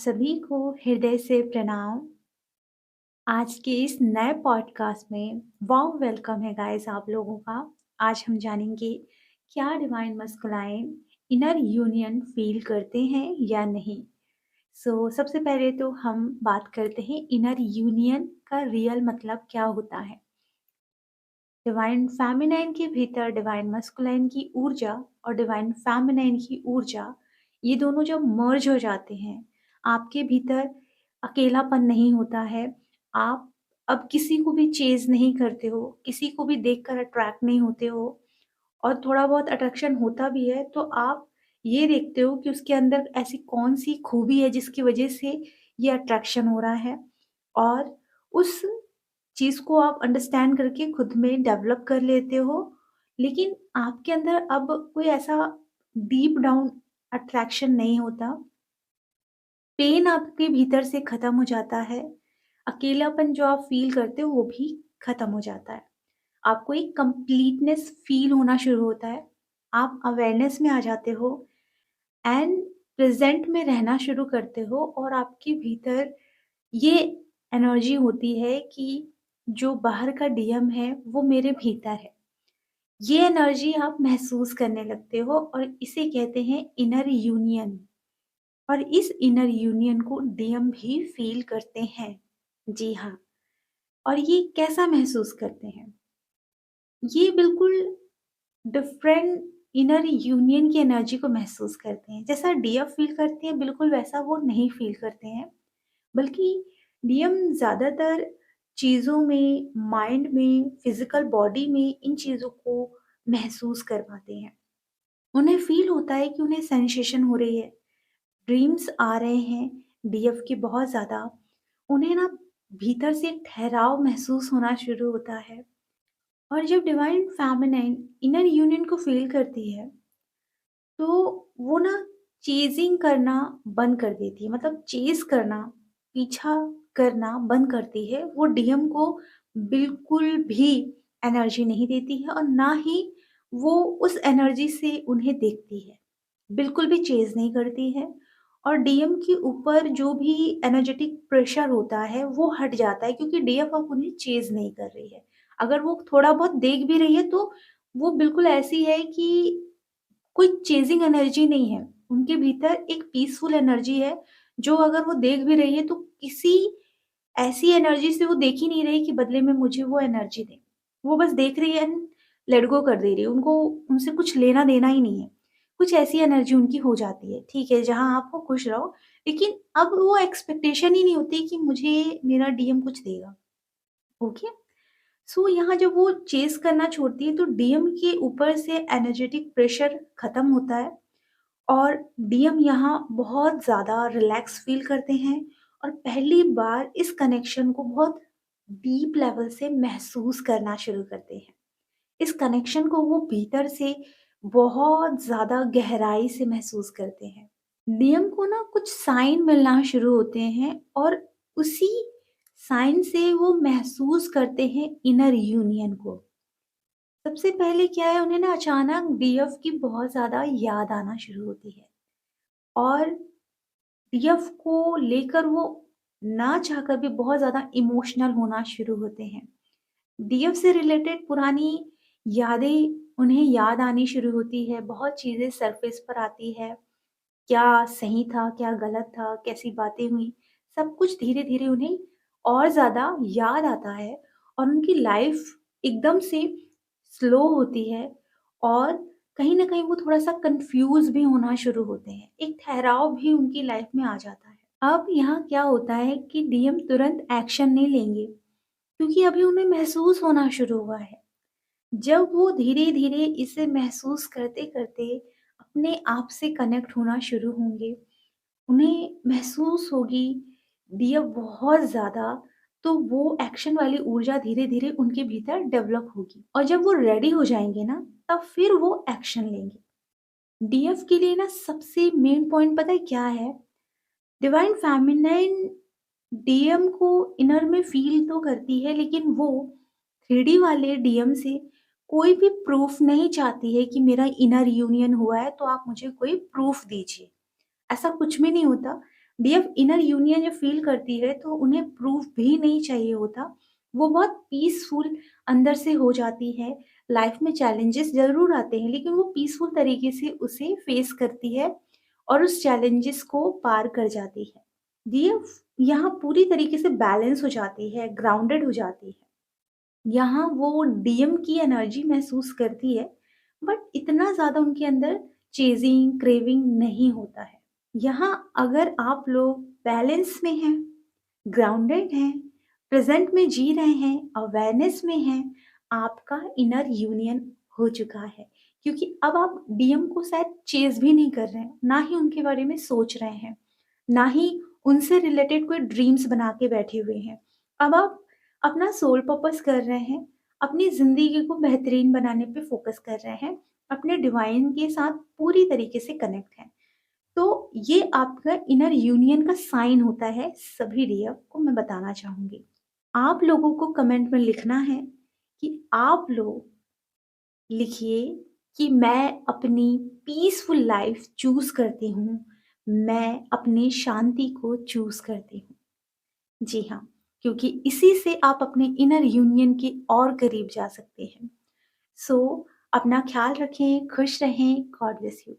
सभी को हृदय से प्रणाम। आज के इस नए पॉडकास्ट में वार्म वेलकम है गाइस आप लोगों का। आज हम जानेंगे क्या divine masculine inner union feel करते हैं या नहीं। सबसे पहले तो हम बात करते हैं इनर यूनियन का रियल मतलब क्या होता है। डिवाइन फेमिनाइन के भीतर डिवाइन मस्कुलाइन की ऊर्जा और डिवाइन फेमिनाइन की ऊर्जा, ये दोनों जब मर्ज हो जाते हैं, आपके भीतर अकेलापन नहीं होता है। आप अब किसी को भी चेज़ नहीं करते हो, किसी को भी देखकर अट्रैक्ट नहीं होते हो, और थोड़ा बहुत अट्रैक्शन होता भी है तो आप ये देखते हो कि उसके अंदर ऐसी कौन-सी खूबी है जिसकी वज़ह से ये अट्रैक्शन हो रहा है, और उस चीज़ को आप अंडरस्टैंड करके खुद में डेवलप कर लेते हो। लेकिन आपके अंदर अब कोई ऐसा डीप डाउन अट्रैक्शन नहीं होता। पेन आपके भीतर से खत्म हो जाता है। अकेलापन जो आप फ़ील करते हो वो भी खत्म हो जाता है। आपको एक कंप्लीटनेस फ़ील होना शुरू होता है। आप अवेयरनेस में आ जाते हो एंड प्रेज़ेंट में रहना शुरू करते हो, और आपके भीतर ये एनर्जी होती है कि जो बाहर का डीएम है वो मेरे भीतर है। ये एनर्जी आप महसूस करने लगते हो और इसे कहते हैं इनर यूनियन। और इस इनर यूनियन को डीएम भी फील करते हैं। जी हाँ। और ये कैसा महसूस करते हैं? ये बिल्कुल डिफरेंट इनर यूनियन की एनर्जी को महसूस करते हैं। जैसा डीएफ फील करते हैं बिल्कुल वैसा वो नहीं फील करते हैं। बल्कि नियम ज़्यादातर चीज़ों में, माइंड में, फिज़िकल बॉडी में इन चीज़ों को महसूस कर पाते हैं। उन्हें फ़ील होता है कि उन्हें सेंसेशन हो रही है, ड्रीम्स आ रहे हैं डीएफ के बहुत ज़्यादा। उन्हें ना भीतर से एक ठहराव महसूस होना शुरू होता है। और जब डिवाइन फेमिनाइन इनर यूनियन को फ़ील करती है, तो वो ना चेज़िंग करना बंद कर देती है, मतलब चेज़ करना, पीछा करना बंद करती है। वो डीएम को बिल्कुल भी एनर्जी नहीं देती है और ना ही वो उस एनर्जी से उन्हें देखती है। बिल्कुल भी चेज़ नहीं करती है, और डीएम के ऊपर जो भी एनर्जेटिक प्रेशर होता है, वो हट जाता है क्योंकि डीएफ अब उन्हें चेज़ नहीं कर रही है। अगर वो थोड़ा बहुत देख भी रही है, तो वो बिल्कुल ऐसी है कि कोई चेज़िंग एनर्जी नहीं है। उनके भीतर एक पीसफुल एनर्जी है, जो अगर वो देख भी रही है तो किसी ऐसी एनर्जी से वो देख ही नहीं रही कि बदले में मुझे वो एनर्जी दें। वो बस देख रही है एंड लेट गो कर दे रही है। उनको उनसे कुछ लेना-देना ही नहीं है। कुछ ऐसी एनर्जी उनकी हो जाती है, ठीक है, जहाँ आप हो खुश रहो, लेकिन अब वो एक्सपेक्टेशन ही नहीं होती कि मुझे मेरा डीएम कुछ देगा। ओके? यहाँ जब वो चेज़ करना छोड़ती है तो डीएम के ऊपर से एनर्जेटिक प्रेशर खत्म होता है, और डीएम यहाँ बहुत ज़्यादा रिलैक्स फ़ील करते हैं, और पहली बार इस कनेक्शन को बहुत डीप लेवल से महसूस करना शुरू करते हैं। इस कनेक्शन को वो भीतर से बहुत ज़्यादा गहराई से महसूस करते हैं। डीएम को ना कुछ साइन मिलना शुरू होते हैं, और उसी साइन से वो महसूस करते हैं इनर यूनियन को। सबसे पहले क्या है, उन्हें ना अचानक डीएफ की बहुत ज़्यादा याद आना शुरू होती है, और डीएफ को लेकर वो ना चाहकर भी बहुत ज़्यादा इमोशनल होना शुरू होते हैं। डीएफ से रिलेटेड पुरानी यादें उन्हें याद आनी शुरू होती है, बहुत चीज़ें सरफेस पर आती है। क्या सही था, क्या गलत था, कैसी बातें हुई, सब कुछ धीरे-धीरे उन्हें और ज़्यादा याद आता है, और उनकी लाइफ़ एकदम से स्लो होती है, और कहीं न कहीं वो थोड़ा-सा कन्फ्यूज़ भी होना शुरू होते हैं। एक ठहराव भी उनकी लाइफ़ में आ जाता है। अब यहाँ क्या होता है कि डीएम तुरंत एक्शन नहीं लेंगे, क्योंकि अभी उन्हें महसूस होना शुरू हुआ है। जब वो धीरे-धीरे इसे महसूस करते-करते अपने आप से कनेक्ट होना शुरू होंगे, उन्हें महसूस होगी दिया बहुत ज़्यादा, तो वो एक्शन वाली ऊर्जा धीरे-धीरे उनके भीतर डेवलप होगी, और जब वो रेडी हो जाएँगे ना, तब फिर वो एक्शन लेंगे। डीएफ के लिए ना सबसे मेन पॉइंट पता है क्या है? डिवाइन फेमिनाइन डीएम को इनर में फ़ील तो करती है, लेकिन वो 3D वाले डीएम से कोई भी प्रूफ़ नहीं चाहती है कि मेरा इनर यूनियन हुआ है, तो आप मुझे कोई प्रूफ़ दीजिए। ऐसा कुछ भी नहीं होता। डीएफ इनर यूनियन जब फ़ील करती है तो उन्हें प्रूफ़ भी नहीं चाहिए होता। वो बहुत पीसफुल अंदर से हो जाती है। लाइफ़ में चैलेंजेस ज़रूर आते हैं लेकिन वो पीसफुल तरीके से उसे फ़ेस करती है और उस चैलेंजेस को पार कर जाती है। डीएफ यहाँ पूरी तरीके से बैलेंस हो जाती है, ग्राउंडेड हो जाती है। यहाँ वो डीएम की एनर्जी महसूस करती है, बट इतना ज़्यादा उनके अंदर चेज़िंग, क्रेविंग नहीं होता है। यहाँ अगर आप लोग बैलेंस में हैं, ग्राउंडेड हैं, प्रेज़ेंट में जी रहे हैं, अवेयरनेस में हैं, आपका इनर यूनियन हो चुका है। क्योंकि अब आप डीएम को शायद चेज़ भी नहीं कर रहे हैं, ना ही उनके बारे में सोच रहे हैं, ना ही उनसे रिलेटेड कोई ड्रीम्स बना के बैठे हुए हैं। अब आप अपना सोल पर्पस कर रहे हैं, अपनी ज़िंदगी को बेहतरीन बनाने पे फ़ोकस कर रहे हैं, अपने डिवाइन के साथ पूरी तरीके से कनेक्ट हैं। तो ये आपका इनर यूनियन का साइन होता है सभी डीएफ को मैं बताना चाहूँगी। आप लोगों को कमेंट में लिखना है कि आप लोग लिखिए कि मैं अपनी पीसफुल लाइफ़ चूज़ करती हूँ, मैं अपनी शांति को चूज़ करती हूँ। जी हाँ, क्योंकि इसी से आप अपने इनर यूनियन के और करीब जा सकते हैं। सो अपना ख़्याल रखें, खुश रहें, गॉड ब्लेस यू।